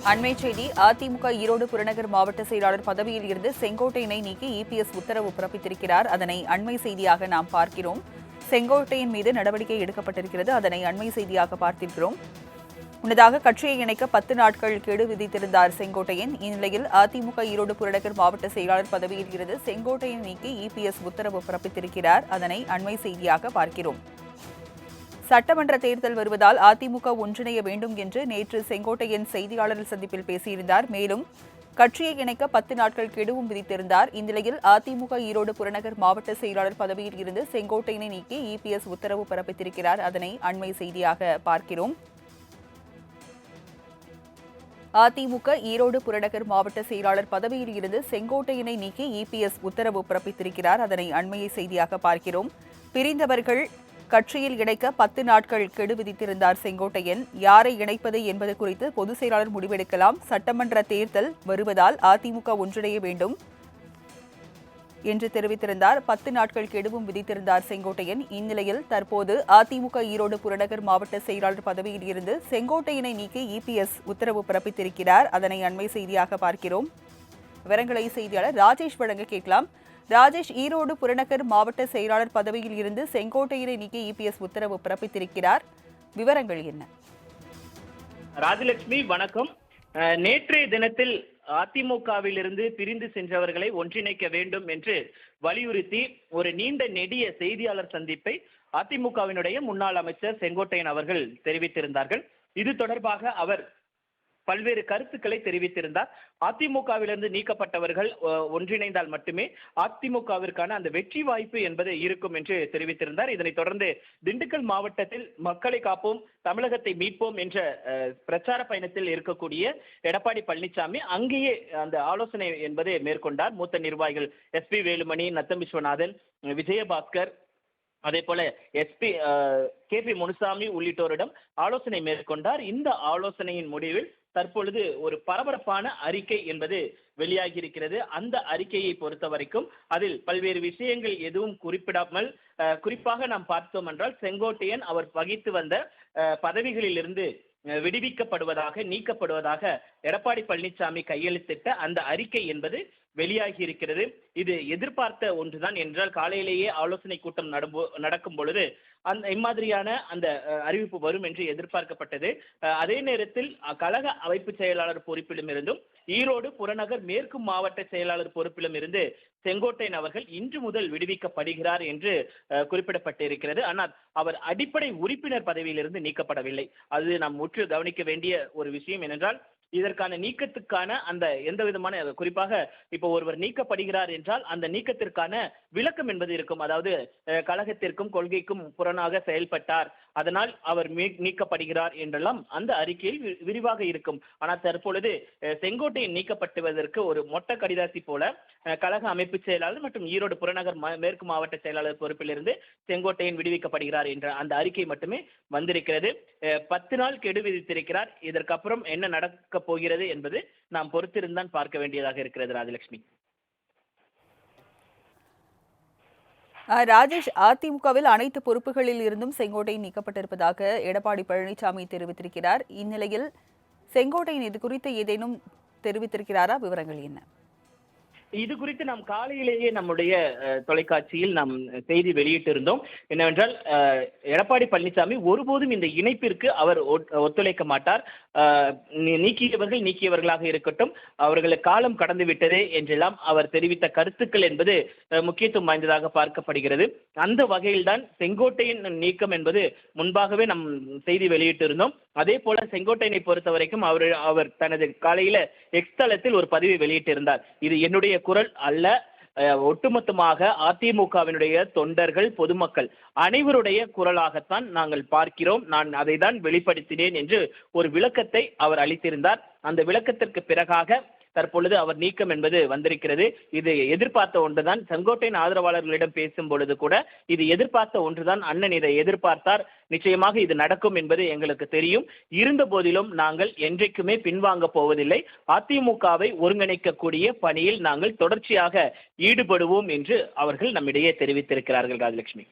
அண்மை செய்தி அதிமுக ஈரோடு புறநகர் மாவட்ட செயலாளர் பதவியில் இருந்து செங்கோட்டையனை நீக்கி இபிஎஸ் உத்தரவு பிறப்பித்திருக்கிறார். அதனை அண்மை செய்தியாக நாம் பார்க்கிறோம். செங்கோட்டையன் மீது நடவடிக்கை எடுக்கப்பட்டிருக்கிறது. அதனை அண்மை செய்தியாக பார்த்திருக்கிறோம். முன்னதாக கட்சியை இணைக்க 10 நாட்கள் கெடு விதித்திருந்தார் செங்கோட்டையன். இந்நிலையில் அதிமுக ஈரோடு புறநகர் மாவட்ட செயலாளர் பதவியில் இருந்து செங்கோட்டையன் நீக்கி இபிஎஸ் உத்தரவு பிறப்பித்திருக்கிறார். அதனை அண்மை செய்தியாக பார்க்கிறோம். சட்டமன்ற தேர்தல் வருவதால் அதிமுக ஒன்றிணைய வேண்டும் என்று நேற்று செங்கோட்டையன் செய்தியாளர் சந்திப்பில் பேசியிருந்தார். மேலும் கட்சியை இணைக்க 10 நாட்கள் கெடுவும் விதித்திருந்தார். இந்நிலையில் அதிமுக ஈரோடு புறநகர் மாவட்ட செயலாளர் பதவியில் இருந்து செங்கோட்டையனை நீக்கி இபிஎஸ் உத்தரவு பிறப்பித்திருக்கிறார். அதனை அண்மை செய்தியாக பார்க்கிறோம். அதிமுக ஈரோடு புறநகர் மாவட்ட செயலாளர் பதவியில் இருந்து செங்கோட்டையனை நீக்கி இபிஎஸ் உத்தரவு பிறப்பித்திருக்கிறார். அதனை அண்மைய செய்தியாக பார்க்கிறோம். பிரிந்தவர்கள் கட்சியில் இணைக்க 10 நாட்கள் கெடு விதித்திருந்தார் செங்கோட்டையன். யாரை இணைப்பது என்பது குறித்து பொதுச் செயலாளர் முடிவெடுக்கலாம். சட்டமன்ற தேர்தல் வருவதால் அதிமுக ஒன்றிணைய வேண்டும் என்று தெரிவித்திருந்தார். 10 நாட்கள் கெடுவும் விதித்திருந்தார் செங்கோட்டையன். இந்நிலையில் தற்போது அதிமுக ஈரோடு புறநகர் மாவட்ட செயலாளர் பதவியில் இருந்து செங்கோட்டையனை நீக்கி இபிஎஸ் உத்தரவு பிறப்பித்திருக்கிறார். அதனை அண்மை செய்தியாக பார்க்கிறோம். விவரங்களை செய்தியாளர் ராஜேஷ் வழங்க கேட்கலாம். ராஜேஷ், ஈரோடு புறநகர் மாவட்ட செயலாளர் பதவியில் இருந்து செங்கோட்டையனை நீக்கி இபிஎஸ் உத்தரவு பிறப்பித்திருக்கிறார். விவரங்கள் என்ன? ராஜலட்சுமி வணக்கம். நேற்றைய தினத்தில் அதிமுகவிலிருந்து பிரிந்து சென்றவர்களை ஒன்றிணைக்க வேண்டும் என்று வலியுறுத்தி ஒரு நீண்ட நெடிய செய்தியாளர் சந்திப்பை அதிமுகவினுடைய முன்னாள் அமைச்சர் செங்கோட்டையன் அவர்கள் தெரிவித்திருந்தார்கள். இது தொடர்பாக அவர் பல்வேறு கருத்துக்களை தெரிவித்திருந்தார். அதிமுகவிலிருந்து நீக்கப்பட்டவர்கள் ஒன்றிணைந்தால் மட்டுமே அதிமுகவிற்கான அந்த வெற்றி வாய்ப்பு என்பது இருக்கும் என்று தெரிவித்திருந்தார். இதனைத் தொடர்ந்து திண்டுக்கல் மாவட்டத்தில் மக்களை காப்போம், தமிழகத்தை மீட்போம் என்ற பிரச்சார பயணத்தில் இருக்கக்கூடிய எடப்பாடி பழனிசாமி அங்கேயே அந்த ஆலோசனை என்பதை மேற்கொண்டார். மூத்த நிர்வாகிகள் எஸ்பி வேலுமணி, நத்தம் விஸ்வநாதன், விஜயபாஸ்கர், அதே போல எஸ்பி KP முனுசாமி உள்ளிட்டோரிடம் ஆலோசனை மேற்கொண்டார். இந்த ஆலோசனையின் முடிவில் தற்பொழுது ஒரு பரபரப்பான அறிக்கை என்பது வெளியாகி இருக்கிறது. அந்த அறிக்கையை பொறுத்த வரைக்கும் அதில் பல்வேறு விஷயங்கள் எதுவும் குறிப்பிடாமல், குறிப்பாக நாம் பார்த்தோம் என்றால் செங்கோட்டையன் அவர் வகித்து வந்த பதவிகளிலிருந்து விடுவிக்கப்படுவதாக, நீக்கப்படுவதாக எடப்பாடி பழனிசாமி கையெழுத்திட்ட அந்த அறிக்கை என்பது வெளியாகி இருக்கிறது. இது எதிர்பார்த்த ஒன்றுதான். என்றால் காலையிலேயே ஆலோசனை கூட்டம் நடக்கும் பொழுது அந்த இம்மாதிரியான அந்த அறிவிப்பு வரும் என்று எதிர்பார்க்கப்பட்டது. அதே நேரத்தில் கழக அமைப்பு செயலாளர் பொறுப்பிலும் இருந்தும் ஈரோடு புறநகர் மேற்கு மாவட்ட செயலாளர் பொறுப்பிலும் இருந்து செங்கோட்டையன் அவர்கள் இன்று முதல் விடுவிக்கப்படுகிறார் என்று குறிப்பிடப்பட்டிருக்கிறது. ஆனால் அவர் அடிப்படை உறுப்பினர் பதவியிலிருந்து நீக்கப்படவில்லை. அது நாம் முற்று கவனிக்க வேண்டிய ஒரு விஷயம். ஏனென்றால் இதற்கான நீக்கத்துக்கான அந்த எந்த விதமான, குறிப்பாக இப்போ ஒருவர் நீக்கப்படுகிறார் என்றால் அந்த நீக்கத்திற்கான விளக்கம் என்பது இருக்கும். அதாவது கழகத்திற்கும் கொள்கைக்கும் புறனாக செயல்பட்டார், அதனால் அவர் நீக்கப்படுகிறார் என்றெல்லாம் அந்த அறிக்கையில் விரிவாக இருக்கும். ஆனால் தற்பொழுது செங்கோட்டையன் நீக்கப்படுவதற்கு ஒரு மொட்டை கடிதாசி போல கழக அமைப்பு செயலாளர் மற்றும் ஈரோடு புறநகர் மேற்கு மாவட்ட செயலாளர் பொறுப்பிலிருந்து செங்கோட்டையன் விடுவிக்கப்படுகிறார் என்ற அந்த அறிக்கை மட்டுமே வந்திருக்கிறது. 10 நாள் கெடு விதித்திருக்கிறார். இதற்கப்புறம் என்ன நடக்க போகிறது என்பது நாம் பொறுத்திருந்தான் பார்க்க வேண்டியதாக இருக்கிறது. ராஜலட்சுமி. ராஜேஷ், அதிமுகவில் அனைத்து பொறுப்புகளில் இருந்தும் செங்கோட்டையன் நீக்கப்பட்டிருப்பதாக எடப்பாடி பழனிசாமி தெரிவித்திருக்கிறார். இந்நிலையில் செங்கோட்டையன் இது குறித்து ஏதேனும் தெரிவித்திருக்கிறாரா? விவரங்கள் என்ன? இது குறித்து நாம் காலையிலேயே நம்முடைய தொலைக்காட்சியில் நாம் செய்தி வெளியிட்டிருந்தோம். என்னவென்றால் எடப்பாடி பழனிசாமி ஒருபோதும் இந்த இணைப்பிற்கு அவர் ஒத்துழைக்க மாட்டார். நீக்கியவர்களாக இருக்கட்டும், அவர்களுக்கு காலம் கடந்து விட்டதே என்றெல்லாம் அவர் தெரிவித்த கருத்துக்கள் என்பது முக்கியத்துவம் வாய்ந்ததாக பார்க்கப்படுகிறது. அந்த வகையில்தான் செங்கோட்டையன் நீக்கம் என்பது முன்பாகவே நம் செய்தி வெளியிட்டிருந்தோம். அதே போல செங்கோட்டையனை பொறுத்த வரைக்கும் அவர் தனது காலையில எக்ஸ் தளத்தில் ஒரு பதிவை வெளியிட்டிருந்தார். இது என்னுடைய குரல் அல்ல, ஒட்டுமொத்தமாக அதிமுகவினுடைய தொண்டர்கள், பொதுமக்கள் அனைவருடைய குரலாகத்தான் நாங்கள் பார்க்கிறோம், நான் அதை தான் வெளிப்படுத்தினேன் என்று ஒரு விளக்கத்தை அவர் அளித்திருந்தார். அந்த விளக்கத்திற்கு பிறகாக தற்பொழுது அவர் நீக்கம் என்பது வந்திருக்கிறது. இது எதிர்பார்த்த ஒன்றுதான். செங்கோட்டையன் ஆதரவாளர்களிடம் பேசும் பொழுது கூட இது எதிர்பார்த்த ஒன்றுதான். அண்ணன் இதை எதிர்பார்த்தார், நிச்சயமாக இது நடக்கும் என்பது எங்களுக்கு தெரியும். இருந்த போதிலும் நாங்கள் என்றைக்குமே பின்வாங்க போவதில்லை. அதிமுகவை ஒருங்கிணைக்கக்கூடிய பணியில் நாங்கள் தொடர்ச்சியாக ஈடுபடுவோம் என்று அவர்கள் நம்மிடையே தெரிவித்திருக்கிறார்கள். ராஜலட்சுமி.